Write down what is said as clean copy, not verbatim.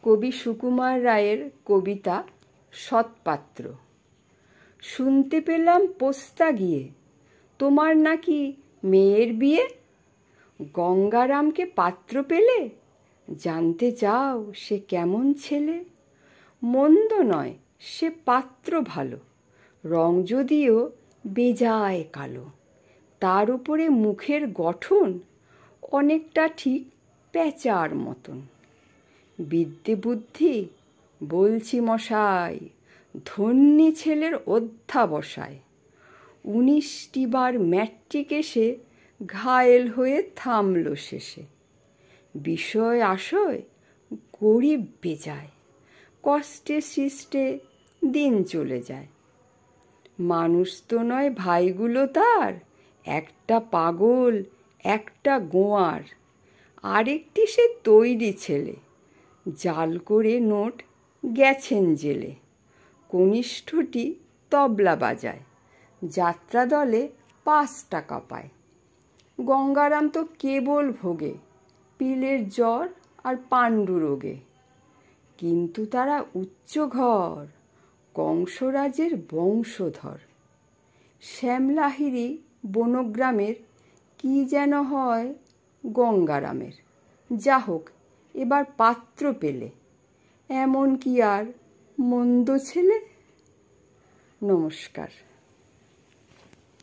কবি সুকুমার রায়ের কবিতা সৎপাত্র। শুনতে পেলাম পোস্তা গিয়ে তোমার নাকি মেয়ের বিয়ে। গঙ্গারামকে পাত্র পেলে, জানতে চাও সে কেমন ছেলে। মন্দ নয় সে পাত্র ভালো, রং যদিও বেজায় কালো। তার উপরে মুখের গঠন অনেকটা ঠিক প্যাঁচার মতন। বিদ্যে বুদ্ধি বলছি মশাই, ধন্যী ছেলের অধ্যাবসায়। 19টি বার ম্যাট্রিক এসে ঘায়েল হয়ে থামল শেষে। বিষয় আশয় গরিব বেজায়, কষ্টে সৃষ্টে দিন চলে যায়। মানুষ তো নয় ভাইগুলো তার, একটা পাগল একটা গোয়ার। আরেকটি সে তৈরি ছেলে, জাল করে নোট গেছেন জেলে। কনিষ্ঠটি তবলা বাজায়, যাত্রা দলে 5 টাকা পায়। গঙ্গারাম তো কেবল ভোগে পিলের জ্বর আর পাণ্ডু রোগে। কিন্তু তারা উচ্চ ঘর, কংসরাজের বংশধর। শ্যামলাহিরি বনগ্রামের কি যেন হয় গঙ্গারামের। যা হোক, এবার পাত্র পেলে, এমন কি আর মন্দ ছেলে। নমস্কার।